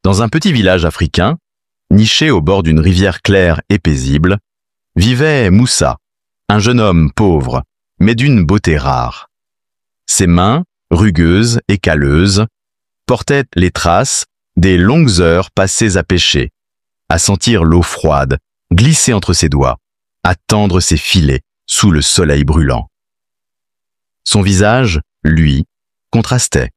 Dans un petit village africain, niché au bord d'une rivière claire et paisible, vivait Moussa, un jeune homme pauvre, mais d'une beauté rare. Ses mains, rugueuses et calleuses, portaient les traces des longues heures passées à pêcher, à sentir l'eau froide glisser entre ses doigts, à tendre ses filets sous le soleil brûlant. Son visage, lui, contrastait.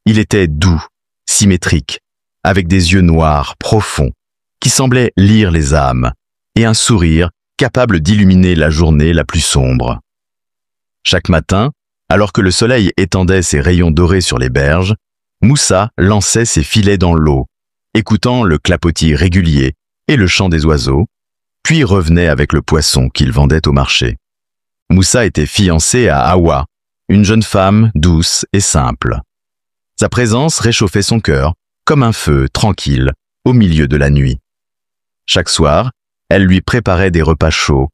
Il était doux, symétrique, avec des yeux noirs profonds qui semblaient lire les âmes et un sourire capable d'illuminer la journée la plus sombre. Chaque matin, alors que le soleil étendait ses rayons dorés sur les berges, Moussa lançait ses filets dans l'eau, écoutant le clapotis régulier et le chant des oiseaux, puis revenait avec le poisson qu'il vendait au marché. Moussa était fiancé à Hawa, une jeune femme douce et simple. Sa présence réchauffait son cœur, comme un feu tranquille au milieu de la nuit. Chaque soir, elle lui préparait des repas chauds,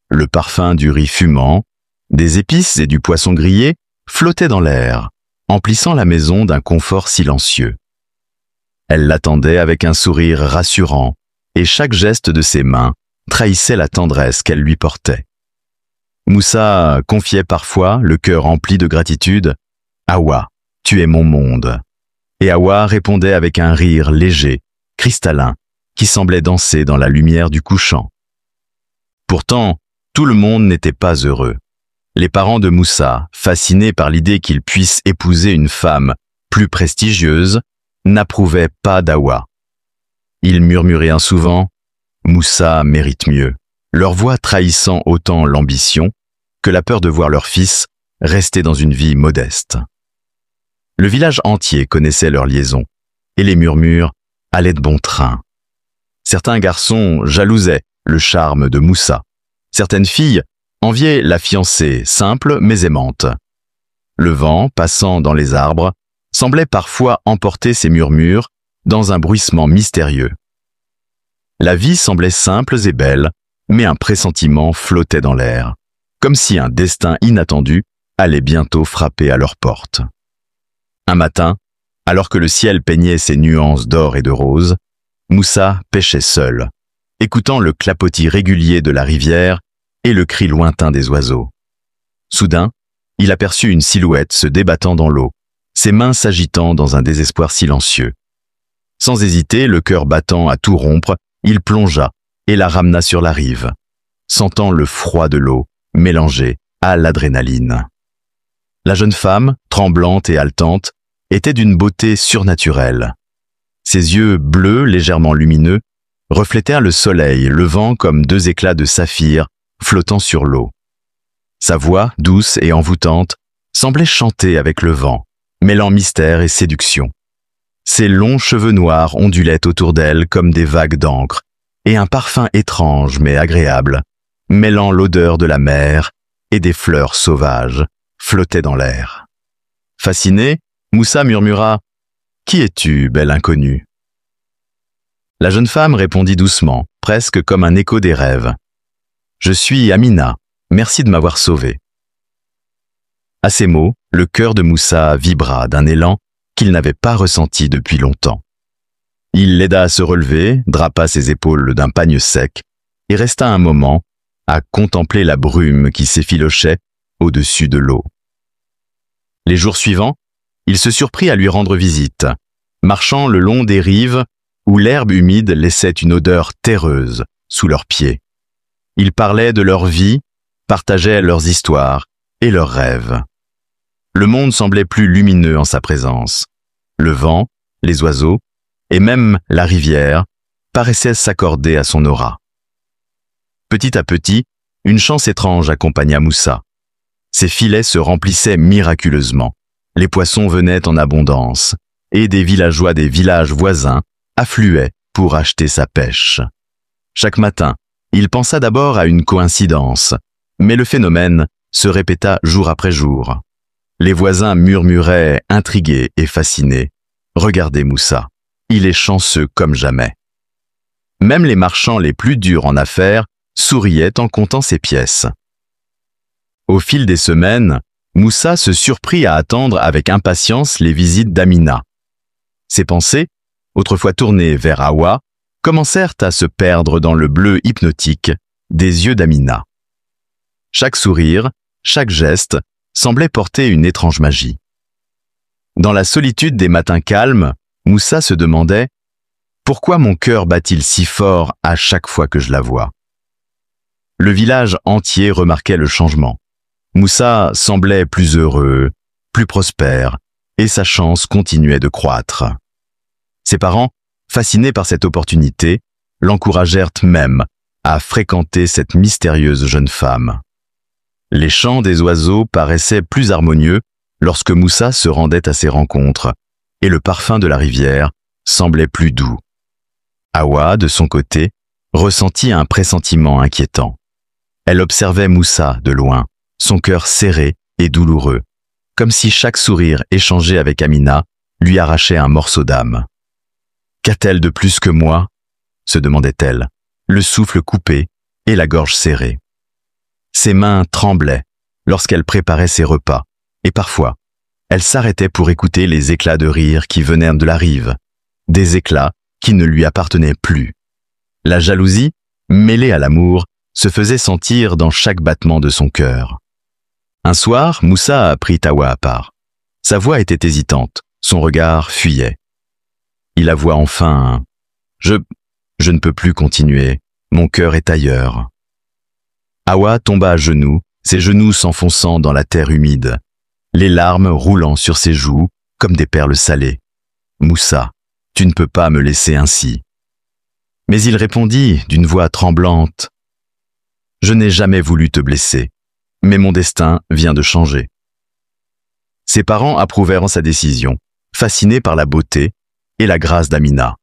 le parfum du riz fumant, des épices et du poisson grillé flottaient dans l'air, emplissant la maison d'un confort silencieux. Elle l'attendait avec un sourire rassurant, et chaque geste de ses mains trahissait la tendresse qu'elle lui portait. Moussa confiait parfois, le cœur empli de gratitude, « Hawa, tu es mon monde ». Et Hawa répondait avec un rire léger, cristallin, qui semblait danser dans la lumière du couchant. Pourtant, tout le monde n'était pas heureux. Les parents de Moussa, fascinés par l'idée qu'il puisse épouser une femme plus prestigieuse, n'approuvaient pas d'Hawa. Ils murmuraient souvent « Moussa mérite mieux », leur voix trahissant autant l'ambition que la peur de voir leur fils rester dans une vie modeste. Le village entier connaissait leur liaison, et les murmures allaient de bon train. Certains garçons jalousaient le charme de Moussa. Certaines filles enviaient la fiancée simple mais aimante. Le vent, passant dans les arbres, semblait parfois emporter ces murmures dans un bruissement mystérieux. La vie semblait simple et belle, mais un pressentiment flottait dans l'air, comme si un destin inattendu allait bientôt frapper à leur porte. Un matin, alors que le ciel peignait ses nuances d'or et de rose, Moussa pêchait seul, écoutant le clapotis régulier de la rivière et le cri lointain des oiseaux. Soudain, il aperçut une silhouette se débattant dans l'eau, ses mains s'agitant dans un désespoir silencieux. Sans hésiter, le cœur battant à tout rompre, il plongea et la ramena sur la rive, sentant le froid de l'eau mélangé à l'adrénaline. La jeune femme, tremblante et haletante, était d'une beauté surnaturelle. Ses yeux bleus légèrement lumineux reflétèrent le soleil levant comme deux éclats de saphir flottant sur l'eau. Sa voix, douce et envoûtante, semblait chanter avec le vent, mêlant mystère et séduction. Ses longs cheveux noirs ondulaient autour d'elle comme des vagues d'encre, et un parfum étrange mais agréable, mêlant l'odeur de la mer et des fleurs sauvages, flottait dans l'air. Fasciné, Moussa murmura « Qui es-tu, belle inconnue ?» La jeune femme répondit doucement, presque comme un écho des rêves. « Je suis Amina, merci de m'avoir sauvé. » À ces mots, le cœur de Moussa vibra d'un élan qu'il n'avait pas ressenti depuis longtemps. Il l'aida à se relever, drapa ses épaules d'un pagne sec et resta un moment à contempler la brume qui s'effilochait au-dessus de l'eau. Les jours suivants, il se surprit à lui rendre visite, marchant le long des rives où l'herbe humide laissait une odeur terreuse sous leurs pieds. Ils parlaient de leur vie, partageaient leurs histoires et leurs rêves. Le monde semblait plus lumineux en sa présence. Le vent, les oiseaux et même la rivière paraissaient s'accorder à son aura. Petit à petit, une chance étrange accompagna Moussa. Ses filets se remplissaient miraculeusement. Les poissons venaient en abondance et des villageois des villages voisins affluaient pour acheter sa pêche. Chaque matin, il pensa d'abord à une coïncidence, mais le phénomène se répéta jour après jour. Les voisins murmuraient, intrigués et fascinés. « Regardez Moussa, il est chanceux comme jamais. » Même les marchands les plus durs en affaires souriaient en comptant ses pièces. Au fil des semaines, Moussa se surprit à attendre avec impatience les visites d'Amina. Ses pensées, autrefois tournés vers Hawa, commencèrent à se perdre dans le bleu hypnotique des yeux d'Amina. Chaque sourire, chaque geste semblait porter une étrange magie. Dans la solitude des matins calmes, Moussa se demandait « Pourquoi mon cœur bat-il si fort à chaque fois que je la vois ?» Le village entier remarquait le changement. Moussa semblait plus heureux, plus prospère, et sa chance continuait de croître. Ses parents, fascinés par cette opportunité, l'encouragèrent même à fréquenter cette mystérieuse jeune femme. Les chants des oiseaux paraissaient plus harmonieux lorsque Moussa se rendait à ces rencontres, et le parfum de la rivière semblait plus doux. Hawa, de son côté, ressentit un pressentiment inquiétant. Elle observait Moussa de loin, son cœur serré et douloureux, comme si chaque sourire échangé avec Amina lui arrachait un morceau d'âme. « Qu'a-t-elle de plus que moi ?» se demandait-elle, le souffle coupé et la gorge serrée. Ses mains tremblaient lorsqu'elle préparait ses repas, et parfois, elle s'arrêtait pour écouter les éclats de rire qui venaient de la rive, des éclats qui ne lui appartenaient plus. La jalousie, mêlée à l'amour, se faisait sentir dans chaque battement de son cœur. Un soir, Moussa prit Hawa à part. Sa voix était hésitante, son regard fuyait. Il avoua enfin « Je ne peux plus continuer, mon cœur est ailleurs. » Hawa tomba à genoux, ses genoux s'enfonçant dans la terre humide, les larmes roulant sur ses joues comme des perles salées. « Moussa, tu ne peux pas me laisser ainsi. » Mais il répondit d'une voix tremblante « Je n'ai jamais voulu te blesser, mais mon destin vient de changer. » Ses parents approuvèrent sa décision, fascinés par la beauté et la grâce d'Amina.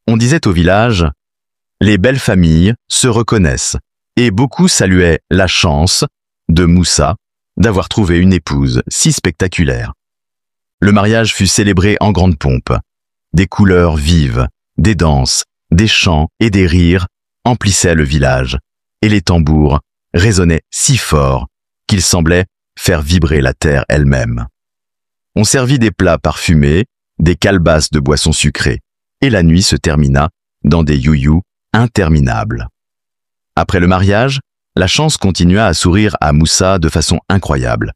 On disait au village « Les belles familles se reconnaissent » et beaucoup saluaient la chance de Moussa d'avoir trouvé une épouse si spectaculaire. Le mariage fut célébré en grande pompe. Des couleurs vives, des danses, des chants et des rires emplissaient le village, et les tambours résonnaient si fort qu'ils semblaient faire vibrer la terre elle-même. On servit des plats parfumés, des calebasses de boissons sucrées, et la nuit se termina dans des you-you interminables. Après le mariage, la chance continua à sourire à Moussa de façon incroyable.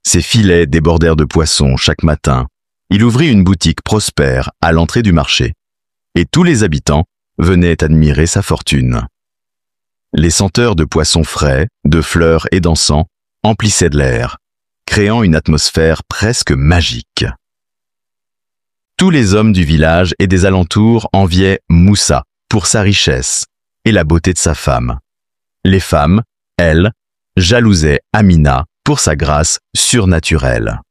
Ses filets débordèrent de poissons chaque matin. Il ouvrit une boutique prospère à l'entrée du marché, et tous les habitants venaient admirer sa fortune. Les senteurs de poissons frais, de fleurs et d'encens emplissaient de l'air, créant une atmosphère presque magique. Tous les hommes du village et des alentours enviaient Moussa pour sa richesse et la beauté de sa femme. Les femmes, elles, jalousaient Amina pour sa grâce surnaturelle.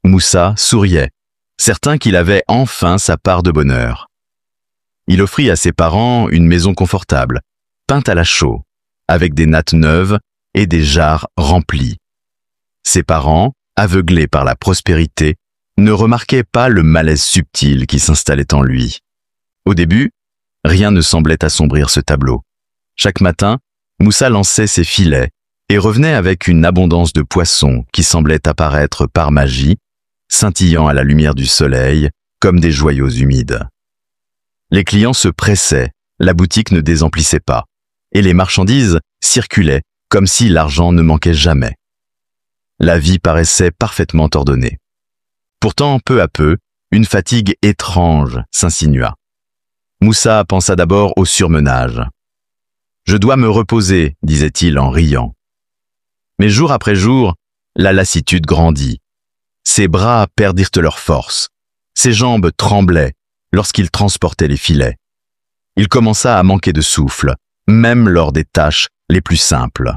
Moussa souriait, certain qu'il avait enfin sa part de bonheur. Il offrit à ses parents une maison confortable, peinte à la chaux, avec des nattes neuves et des jarres remplies. Ses parents, aveuglés par la prospérité, ne remarquaient pas le malaise subtil qui s'installait en lui. Au début, rien ne semblait assombrir ce tableau. Chaque matin, Moussa lançait ses filets et revenait avec une abondance de poissons qui semblaient apparaître par magie, scintillant à la lumière du soleil comme des joyaux humides. Les clients se pressaient, la boutique ne désemplissait pas, et les marchandises circulaient comme si l'argent ne manquait jamais. La vie paraissait parfaitement ordonnée. Pourtant, peu à peu, une fatigue étrange s'insinua. Moussa pensa d'abord au surmenage. « Je dois me reposer », disait-il en riant. Mais jour après jour, la lassitude grandit. Ses bras perdirent leur force. Ses jambes tremblaient lorsqu'il transportait les filets. Il commença à manquer de souffle, même lors des tâches les plus simples.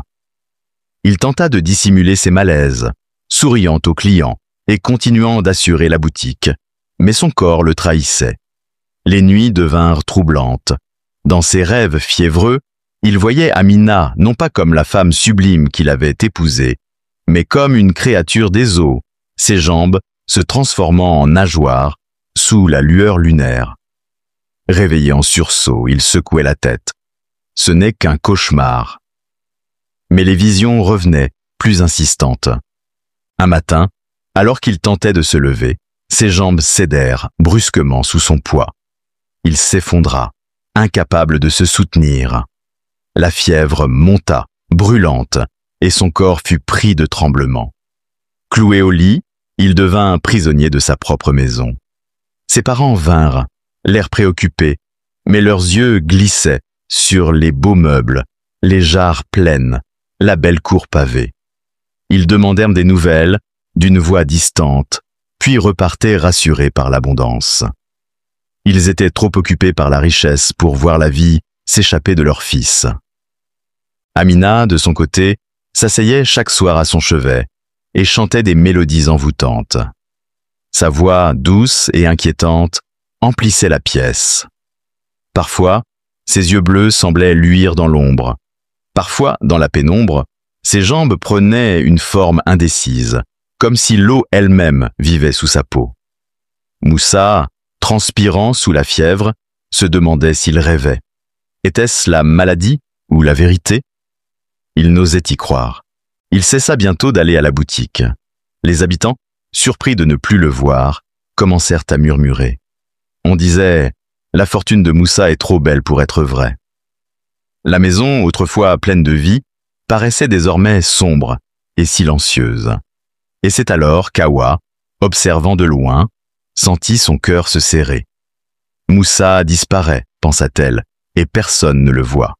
Il tenta de dissimuler ses malaises, souriant aux clients et continuant d'assurer la boutique, mais son corps le trahissait. Les nuits devinrent troublantes. Dans ses rêves fiévreux, il voyait Amina non pas comme la femme sublime qu'il avait épousée, mais comme une créature des eaux, ses jambes se transformant en nageoires sous la lueur lunaire. Réveillé en sursaut, il secouait la tête. Ce n'est qu'un cauchemar. Mais les visions revenaient, plus insistantes. Un matin, alors qu'il tentait de se lever, ses jambes cédèrent brusquement sous son poids. il s'effondra, incapable de se soutenir. La fièvre monta, brûlante, et son corps fut pris de tremblements. Cloué au lit, il devint prisonnier de sa propre maison. Ses parents vinrent, l'air préoccupé, mais leurs yeux glissaient sur les beaux meubles, les jarres pleines, la belle cour pavée. Ils demandèrent des nouvelles, d'une voix distante, puis repartaient rassurés par l'abondance. Ils étaient trop occupés par la richesse pour voir la vie s'échapper de leur fils. Amina, de son côté, s'asseyait chaque soir à son chevet et chantait des mélodies envoûtantes. Sa voix douce et inquiétante emplissait la pièce. Parfois, ses yeux bleus semblaient luire dans l'ombre. Parfois, dans la pénombre, ses jambes prenaient une forme indécise, comme si l'eau elle-même vivait sous sa peau. Moussa, transpirant sous la fièvre, se demandait s'il rêvait. Était-ce la maladie ou la vérité? Il n'osait y croire. Il cessa bientôt d'aller à la boutique. Les habitants, surpris de ne plus le voir, commencèrent à murmurer. On disait « La fortune de Moussa est trop belle pour être vraie ». La maison, autrefois pleine de vie, paraissait désormais sombre et silencieuse. Et c'est alors qu'Awa, observant de loin, sentit son cœur se serrer. Moussa disparaît, pensa-t-elle, et personne ne le voit.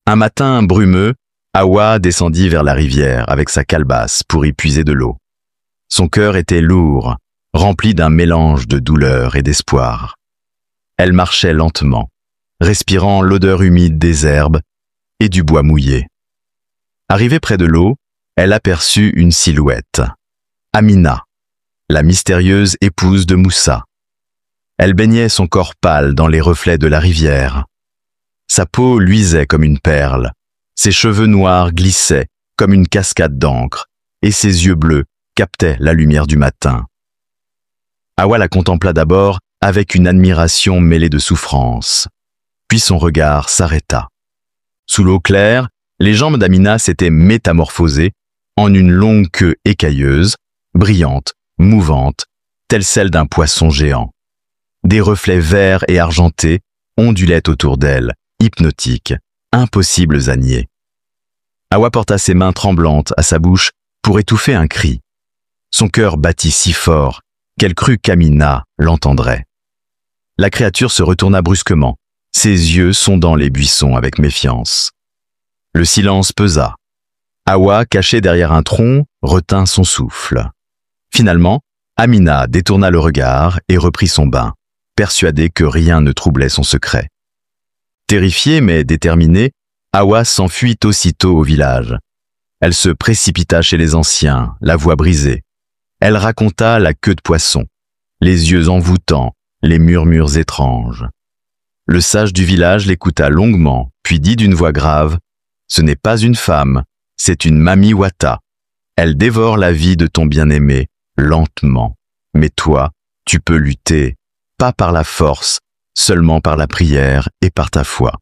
Un matin brumeux, Awa descendit vers la rivière avec sa calebasse pour y puiser de l'eau. Son cœur était lourd, rempli d'un mélange de douleur et d'espoir. Elle marchait lentement, respirant l'odeur humide des herbes et du bois mouillé. Arrivée près de l'eau, elle aperçut une silhouette. Amina, la mystérieuse épouse de Moussa. Elle baignait son corps pâle dans les reflets de la rivière. Sa peau luisait comme une perle, ses cheveux noirs glissaient comme une cascade d'encre, et ses yeux bleus captaient la lumière du matin. Awa la contempla d'abord avec une admiration mêlée de souffrance. Puis son regard s'arrêta. Sous l'eau claire, les jambes d'Amina s'étaient métamorphosées en une longue queue écailleuse, brillante, mouvante, telle celle d'un poisson géant. Des reflets verts et argentés ondulaient autour d'elle, hypnotiques, impossibles à nier. Awa porta ses mains tremblantes à sa bouche pour étouffer un cri. Son cœur battit si fort qu'elle crut qu'Amina l'entendrait. La créature se retourna brusquement, ses yeux sondant les buissons avec méfiance. Le silence pesa. Awa, cachée derrière un tronc, retint son souffle. Finalement, Amina détourna le regard et reprit son bain, persuadée que rien ne troublait son secret. Terrifiée mais déterminée, Awa s'enfuit aussitôt au village. Elle se précipita chez les anciens, la voix brisée. Elle raconta la queue de poisson, les yeux envoûtants, les murmures étranges. Le sage du village l'écouta longuement, puis dit d'une voix grave « Ce n'est pas une femme, c'est une Mami Wata. Elle dévore la vie de ton bien-aimé, lentement. Mais toi, tu peux lutter, pas par la force, seulement par la prière et par ta foi. »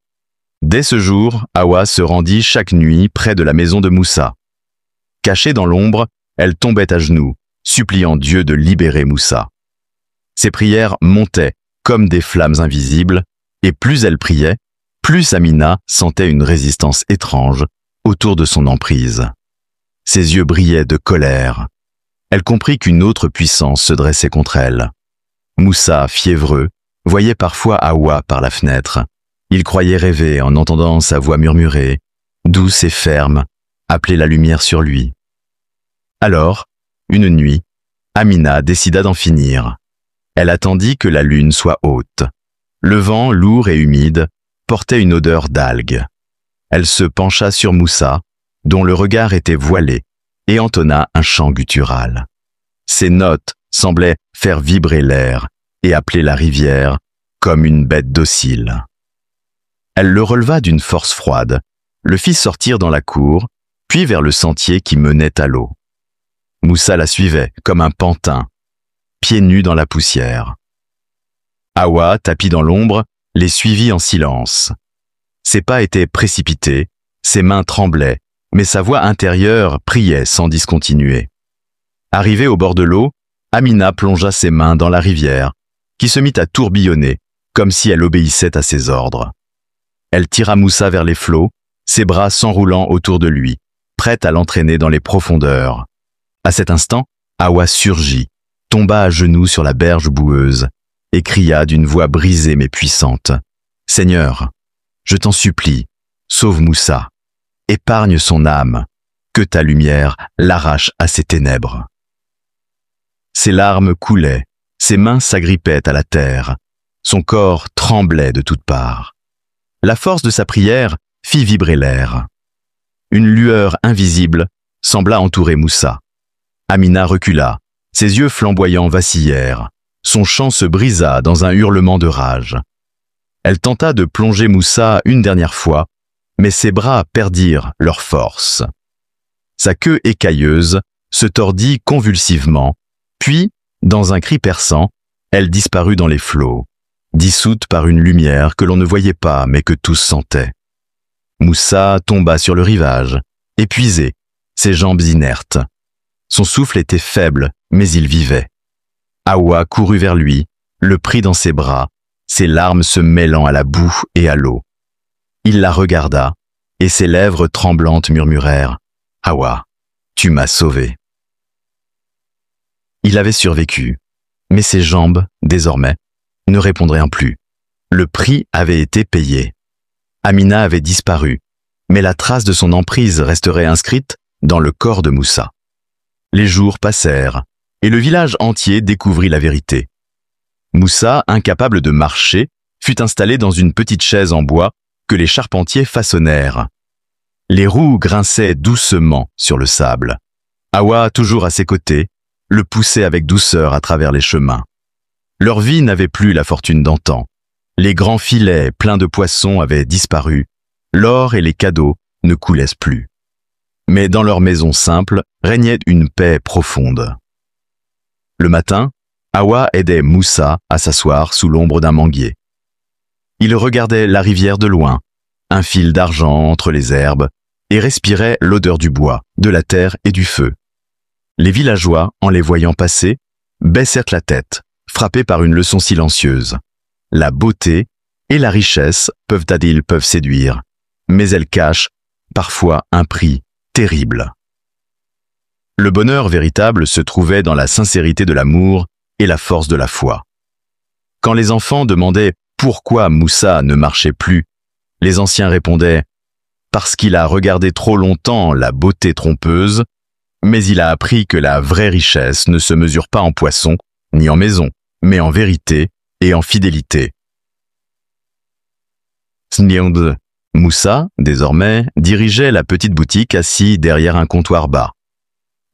Dès ce jour, Awa se rendit chaque nuit près de la maison de Moussa. Cachée dans l'ombre, elle tombait à genoux, suppliant Dieu de libérer Moussa. Ses prières montaient comme des flammes invisibles, et plus elle priait, plus Amina sentait une résistance étrange autour de son emprise. Ses yeux brillaient de colère. Elle comprit qu'une autre puissance se dressait contre elle. Moussa, fiévreux, voyait parfois Awa par la fenêtre. Il croyait rêver en entendant sa voix murmurer, douce et ferme, appeler la lumière sur lui. Alors, une nuit, Amina décida d'en finir. Elle attendit que la lune soit haute. Le vent, lourd et humide, portait une odeur d'algues. Elle se pencha sur Moussa, dont le regard était voilé, et entonna un chant guttural. Ses notes semblaient faire vibrer l'air et appeler la rivière comme une bête docile. Elle le releva d'une force froide, le fit sortir dans la cour, puis vers le sentier qui menait à l'eau. Moussa la suivait comme un pantin, pieds nus dans la poussière. Awa, tapie dans l'ombre, les suivit en silence. Ses pas étaient précipités, ses mains tremblaient, mais sa voix intérieure priait sans discontinuer. Arrivée au bord de l'eau, Amina plongea ses mains dans la rivière, qui se mit à tourbillonner, comme si elle obéissait à ses ordres. Elle tira Moussa vers les flots, ses bras s'enroulant autour de lui, prête à l'entraîner dans les profondeurs. À cet instant, Hawa surgit, tomba à genoux sur la berge boueuse et cria d'une voix brisée mais puissante. « Seigneur, je t'en supplie, sauve Moussa, épargne son âme, que ta lumière l'arrache à ses ténèbres. » Ses larmes coulaient, ses mains s'agrippaient à la terre, son corps tremblait de toutes parts. La force de sa prière fit vibrer l'air. Une lueur invisible sembla entourer Moussa. Amina recula, ses yeux flamboyants vacillèrent, son chant se brisa dans un hurlement de rage. Elle tenta de plonger Moussa une dernière fois, mais ses bras perdirent leur force. Sa queue écailleuse se tordit convulsivement, puis, dans un cri perçant, elle disparut dans les flots, dissoute par une lumière que l'on ne voyait pas mais que tous sentaient. Moussa tomba sur le rivage, épuisé, ses jambes inertes. Son souffle était faible, mais il vivait. Hawa courut vers lui, le prit dans ses bras, ses larmes se mêlant à la boue et à l'eau. Il la regarda, et ses lèvres tremblantes murmurèrent « Hawa, tu m'as sauvé ». Il avait survécu, mais ses jambes, désormais, ne répondraient plus. Le prix avait été payé. Amina avait disparu, mais la trace de son emprise resterait inscrite dans le corps de Moussa. Les jours passèrent, et le village entier découvrit la vérité. Moussa, incapable de marcher, fut installé dans une petite chaise en bois que les charpentiers façonnèrent. Les roues grinçaient doucement sur le sable. Hawa, toujours à ses côtés, le poussait avec douceur à travers les chemins. Leur vie n'avait plus la fortune d'antan. Les grands filets pleins de poissons avaient disparu. L'or et les cadeaux ne coulaient plus. Mais dans leur maison simple régnait une paix profonde. Le matin, Hawa aidait Moussa à s'asseoir sous l'ombre d'un manguier. Il regardait la rivière de loin, un fil d'argent entre les herbes, et respirait l'odeur du bois, de la terre et du feu. Les villageois, en les voyant passer, baissèrent la tête, frappés par une leçon silencieuse. La beauté et la richesse peuvent séduire, mais elles cachent, parfois, un prix terrible. Le bonheur véritable se trouvait dans la sincérité de l'amour et la force de la foi. Quand les enfants demandaient pourquoi Moussa ne marchait plus, les anciens répondaient « Parce qu'il a regardé trop longtemps la beauté trompeuse, mais il a appris que la vraie richesse ne se mesure pas en poissons, ni en maisons, mais en vérité et en fidélité. » Snyond, Moussa, désormais, dirigeait la petite boutique assis derrière un comptoir bas.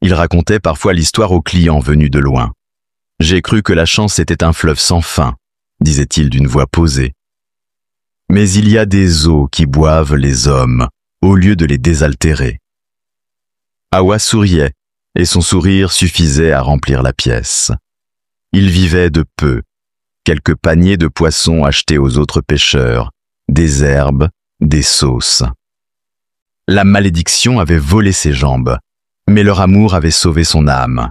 Il racontait parfois l'histoire aux clients venus de loin. « J'ai cru que la chance était un fleuve sans fin », disait-il d'une voix posée. « Mais il y a des eaux qui boivent les hommes, au lieu de les désaltérer. » Hawa souriait, et son sourire suffisait à remplir la pièce. Il vivait de peu, quelques paniers de poissons achetés aux autres pêcheurs, des herbes, des sauces. La malédiction avait volé ses jambes, mais leur amour avait sauvé son âme.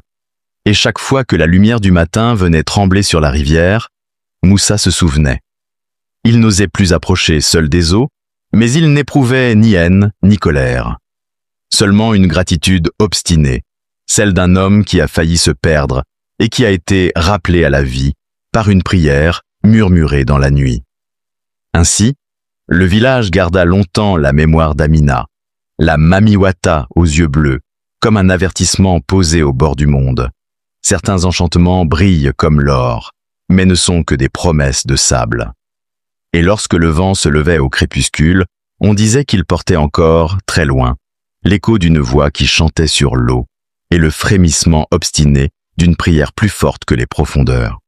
Et chaque fois que la lumière du matin venait trembler sur la rivière, Moussa se souvenait. Il n'osait plus approcher seul des eaux, mais il n'éprouvait ni haine ni colère. Seulement une gratitude obstinée, celle d'un homme qui a failli se perdre et qui a été rappelé à la vie par une prière murmurée dans la nuit. Ainsi, le village garda longtemps la mémoire d'Amina, la Mamiwata aux yeux bleus, comme un avertissement posé au bord du monde. Certains enchantements brillent comme l'or, mais ne sont que des promesses de sable. Et lorsque le vent se levait au crépuscule, on disait qu'il portait encore, très loin, l'écho d'une voix qui chantait sur l'eau et le frémissement obstiné d'une prière plus forte que les profondeurs.